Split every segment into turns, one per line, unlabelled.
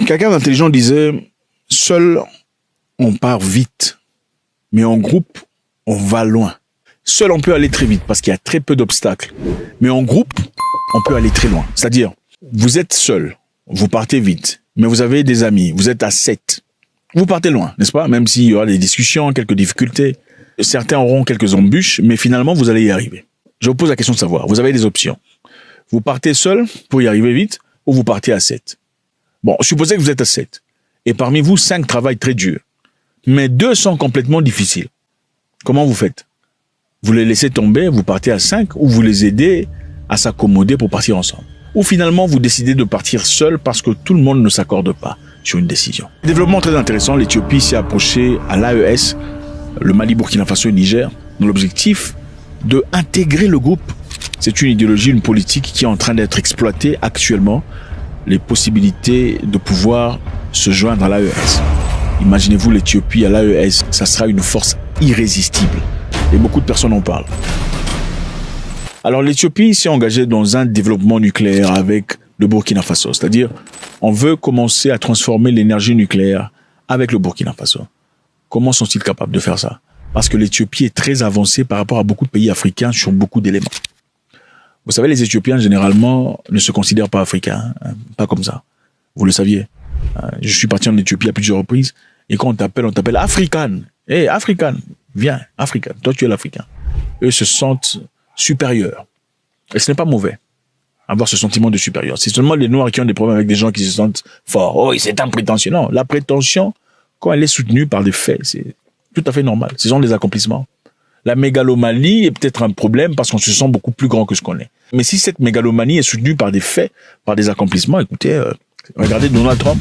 Quelqu'un d'intelligent disait, seul on part vite, mais en groupe on va loin. Seul on peut aller très vite parce qu'il y a très peu d'obstacles, mais en groupe on peut aller très loin. C'est-à-dire, vous êtes seul, vous partez vite, mais vous avez des amis, vous êtes à 7. Vous partez loin, n'est-ce pas? Même s'il y aura des discussions, quelques difficultés, certains auront quelques embûches, mais finalement vous allez y arriver. Je vous pose la question de savoir, vous avez des options. Vous partez seul pour y arriver vite ou vous partez à 7. Bon, supposez que vous êtes à 7. Et parmi vous, 5 travaillent très dur. Mais 2 sont complètement difficiles. Comment vous faites? Vous les laissez tomber, vous partez à 5 ou vous les aidez à s'accommoder pour partir ensemble. Ou finalement, vous décidez de partir seul parce que tout le monde ne s'accorde pas sur une décision. Développement très intéressant, l'Éthiopie s'est approchée à l'AES, le Mali, Burkina Faso et Niger, dans l'objectif de intégrer le groupe. C'est une idéologie, une politique qui est en train d'être exploitée actuellement, les possibilités de pouvoir se joindre à l'AES. Imaginez-vous l'Éthiopie à l'AES, ça sera une force irrésistible. Et beaucoup de personnes en parlent. Alors l'Éthiopie s'est engagée dans un développement nucléaire avec le Burkina Faso. C'est-à-dire, on veut commencer à transformer l'énergie nucléaire avec le Burkina Faso. Comment sont-ils capables de faire ça? Parce que l'Éthiopie est très avancée par rapport à beaucoup de pays africains sur beaucoup d'éléments. Vous savez, les Éthiopiens, généralement, ne se considèrent pas africains, hein, pas comme ça. Vous le saviez. Je suis parti en Éthiopie à plusieurs reprises, et quand on t'appelle African. Hé, African, viens, African, toi tu es l'Africain. Eux se sentent supérieurs. Et ce n'est pas mauvais, avoir ce sentiment de supérieur. C'est seulement les Noirs qui ont des problèmes avec des gens qui se sentent forts. Oh, c'est un prétentieux. Non, la prétention, quand elle est soutenue par des faits, c'est tout à fait normal. Ce sont des accomplissements. La mégalomanie est peut-être un problème parce qu'on se sent beaucoup plus grand que ce qu'on est. Mais si cette mégalomanie est soutenue par des faits, par des accomplissements, écoutez, regardez Donald Trump,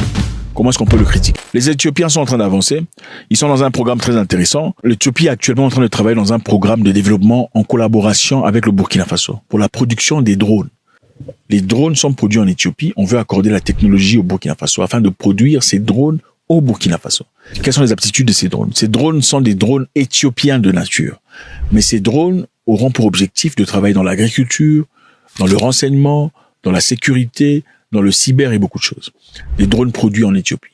comment est-ce qu'on peut le critiquer? Les Éthiopiens sont en train d'avancer. Ils sont dans un programme très intéressant. L'Éthiopie est actuellement en train de travailler dans un programme de développement en collaboration avec le Burkina Faso pour la production des drones. Les drones sont produits en Éthiopie. On veut accorder la technologie au Burkina Faso afin de produire ces drones au Burkina Faso. Quelles sont les aptitudes de ces drones? Ces drones sont des drones éthiopiens de nature. Mais ces drones auront pour objectif de travailler dans l'agriculture, dans le renseignement, dans la sécurité, dans le cyber et beaucoup de choses. Des drones produits en Éthiopie.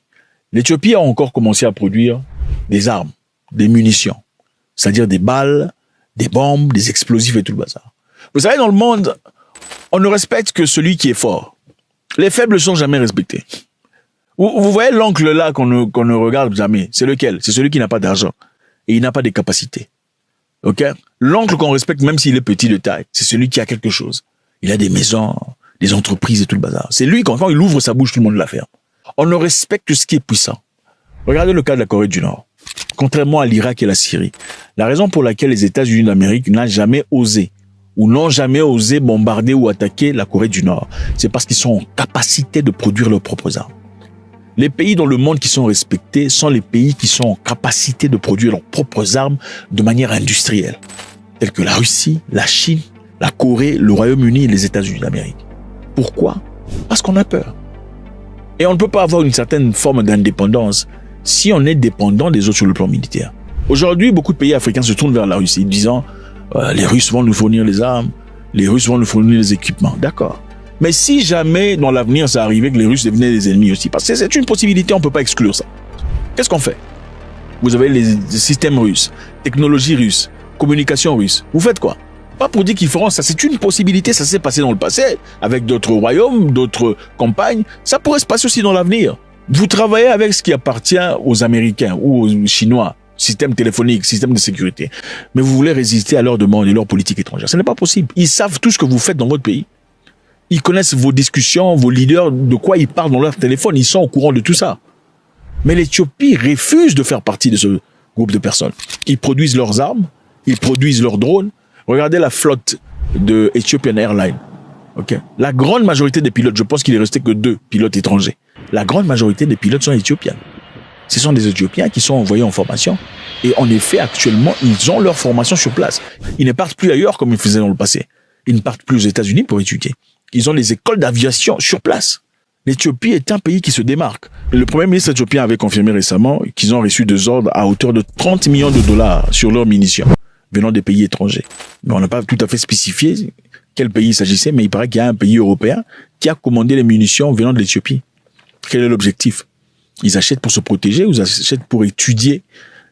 L'Éthiopie a encore commencé à produire des armes, des munitions, c'est-à-dire des balles, des bombes, des explosifs et tout le bazar. Vous savez, dans le monde, on ne respecte que celui qui est fort. Les faibles ne sont jamais respectés. Vous voyez l'oncle là qu'on ne regarde jamais. C'est lequel? C'est celui qui n'a pas d'argent et il n'a pas de capacités. Ok? L'oncle qu'on respecte, même s'il est petit de taille, c'est celui qui a quelque chose. Il a des maisons, des entreprises et tout le bazar. C'est lui, quand il ouvre sa bouche, tout le monde la ferme. On ne respecte que ce qui est puissant. Regardez le cas de la Corée du Nord. Contrairement à l'Irak et la Syrie, la raison pour laquelle les États-Unis d'Amérique n'ont jamais osé bombarder ou attaquer la Corée du Nord, c'est parce qu'ils sont en capacité de produire leurs propres armes. Les pays dans le monde qui sont respectés sont les pays qui sont en capacité de produire leurs propres armes de manière industrielle, tels que la Russie, la Chine, la Corée, le Royaume-Uni et les États-Unis d'Amérique. Pourquoi? Parce qu'on a peur. Et on ne peut pas avoir une certaine forme d'indépendance si on est dépendant des autres sur le plan militaire. Aujourd'hui, beaucoup de pays africains se tournent vers la Russie, disant les Russes vont nous fournir les armes, les Russes vont nous fournir les équipements. D'accord. Mais si jamais dans l'avenir ça arrivait que les Russes devenaient des ennemis aussi, parce que c'est une possibilité, on ne peut pas exclure ça. Qu'est-ce qu'on fait? Vous avez les systèmes russes, technologie russe, communication russe. Vous faites quoi? Pas pour dire qu'ils feront ça, c'est une possibilité, ça s'est passé dans le passé, avec d'autres royaumes, d'autres campagnes, ça pourrait se passer aussi dans l'avenir. Vous travaillez avec ce qui appartient aux Américains ou aux Chinois, système téléphonique, système de sécurité, mais vous voulez résister à leurs demandes et leur politique étrangère. Ce n'est pas possible. Ils savent tout ce que vous faites dans votre pays. Ils connaissent vos discussions, vos leaders, de quoi ils parlent dans leur téléphone, ils sont au courant de tout ça. Mais l'Éthiopie refuse de faire partie de ce groupe de personnes. Ils produisent leurs armes, ils produisent leurs drones. Regardez la flotte de Ethiopian Airlines. Okay. La grande majorité des pilotes, je pense qu'il est resté que 2 pilotes étrangers. La grande majorité des pilotes sont éthiopiens. Ce sont des Éthiopiens qui sont envoyés en formation. Et en effet, actuellement, ils ont leur formation sur place. Ils ne partent plus ailleurs comme ils faisaient dans le passé. Ils ne partent plus aux États-Unis pour étudier. Ils ont les écoles d'aviation sur place. L'Éthiopie est un pays qui se démarque. Le Premier ministre éthiopien avait confirmé récemment qu'ils ont reçu des ordres à hauteur de 30 millions de dollars sur leurs munitions venant des pays étrangers. Mais on n'a pas tout à fait spécifié quel pays il s'agissait, mais il paraît qu'il y a un pays européen qui a commandé les munitions venant de l'Éthiopie. Quel est l'objectif? Ils achètent pour se protéger ou ils achètent pour étudier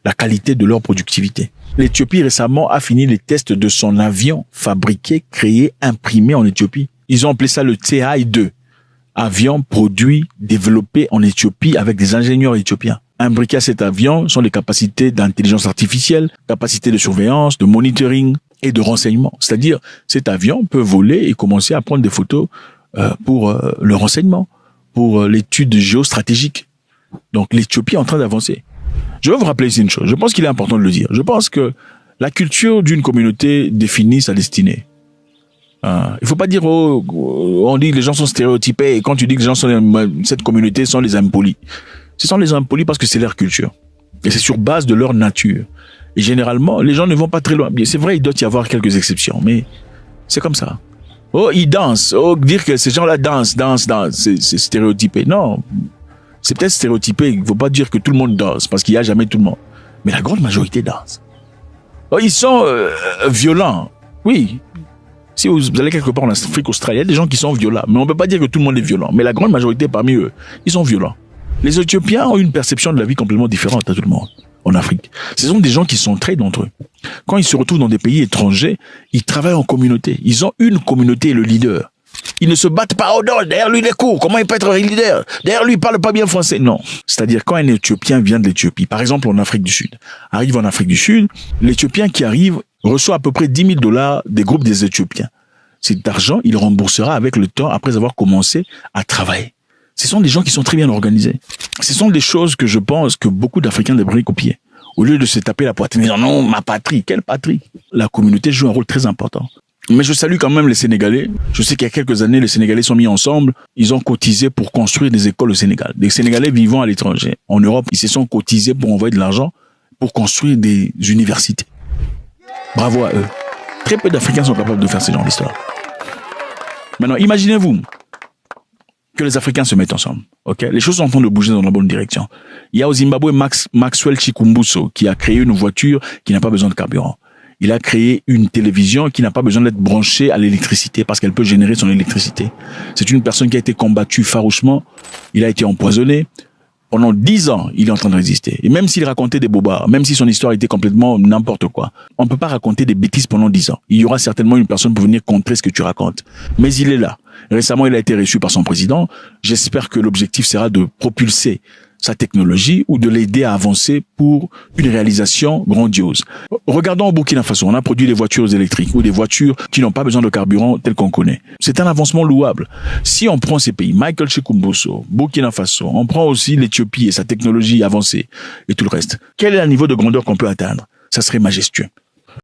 la qualité de leur productivité. L'Éthiopie récemment a fini les tests de son avion fabriqué, créé, imprimé en Éthiopie. Ils ont appelé ça le TI-2. Avion produit, développé en Éthiopie avec des ingénieurs éthiopiens. Imbriqués à cet avion sont les capacités d'intelligence artificielle, capacités de surveillance, de monitoring et de renseignement. C'est-à-dire, cet avion peut voler et commencer à prendre des photos pour le renseignement, pour l'étude géostratégique. Donc, l'Éthiopie est en train d'avancer. Je veux vous rappeler ici une chose. Je pense qu'il est important de le dire. Je pense que la culture d'une communauté définit sa destinée. Il faut pas dire, on dit que les gens sont stéréotypés et quand tu dis que les gens sont cette communauté sont les impolis. Ce sont les impolis parce que c'est leur culture. Et c'est sur base de leur nature. Et généralement, les gens ne vont pas très loin. C'est vrai, il doit y avoir quelques exceptions, mais c'est comme ça. Oh, ils dansent. Oh, dire que ces gens-là dansent, c'est stéréotypé. Non. C'est peut-être stéréotypé. Il ne faut pas dire que tout le monde danse, parce qu'il n'y a jamais tout le monde. Mais la grande majorité danse. Oh, ils sont violents. Oui. Si vous allez quelque part en Afrique australe, il y a des gens qui sont violents. Mais on ne peut pas dire que tout le monde est violent. Mais la grande majorité parmi eux, ils sont violents. Les Éthiopiens ont une perception de la vie complètement différente à tout le monde en Afrique. Ce sont des gens qui s'entraident entre eux. Quand ils se retrouvent dans des pays étrangers, ils travaillent en communauté. Ils ont une communauté, le leader. Ils ne se battent pas. Oh non, derrière lui, il est court. Comment il peut être leader? Derrière lui, il parle pas bien français. Non. C'est-à-dire, quand un Éthiopien vient de l'Éthiopie, par exemple en Afrique du Sud, arrive en Afrique du Sud, l'Éthiopien qui arrive reçoit à peu près 10 000 $ des groupes des Éthiopiens. Cet argent, il remboursera avec le temps après avoir commencé à travailler. Ce sont des gens qui sont très bien organisés. Ce sont des choses que je pense que beaucoup d'Africains devraient copier. Au lieu de se taper la poitrine, disant non, ma patrie, quelle patrie? La communauté joue un rôle très important. Mais je salue quand même les Sénégalais. Je sais qu'il y a quelques années, les Sénégalais sont mis ensemble. Ils ont cotisé pour construire des écoles au Sénégal. Des Sénégalais vivant à l'étranger. En Europe, ils se sont cotisés pour envoyer de l'argent pour construire des universités. Bravo à eux. Très peu d'Africains sont capables de faire ce genre d'histoire. Maintenant, imaginez-vous que les Africains se mettent ensemble. Okay? Les choses sont en train de bouger dans la bonne direction. Il y a au Zimbabwe Maxwell Chikumbuso qui a créé une voiture qui n'a pas besoin de carburant. Il a créé une télévision qui n'a pas besoin d'être branchée à l'électricité parce qu'elle peut générer son électricité. C'est une personne qui a été combattue farouchement. Il a été empoisonné. Pendant 10 ans, il est en train de résister. Et même s'il racontait des bobards, même si son histoire était complètement n'importe quoi, on ne peut pas raconter des bêtises pendant 10 ans. Il y aura certainement une personne pour venir contrer ce que tu racontes. Mais il est là. Récemment, il a été reçu par son président. J'espère que l'objectif sera de propulser sa technologie ou de l'aider à avancer pour une réalisation grandiose. Regardons au Burkina Faso, on a produit des voitures électriques ou des voitures qui n'ont pas besoin de carburant tel qu'on connaît. C'est un avancement louable. Si on prend ces pays, Michael Chikumbuso, Burkina Faso, on prend aussi l'Éthiopie et sa technologie avancée et tout le reste, quel est le niveau de grandeur qu'on peut atteindre? Ça serait majestueux.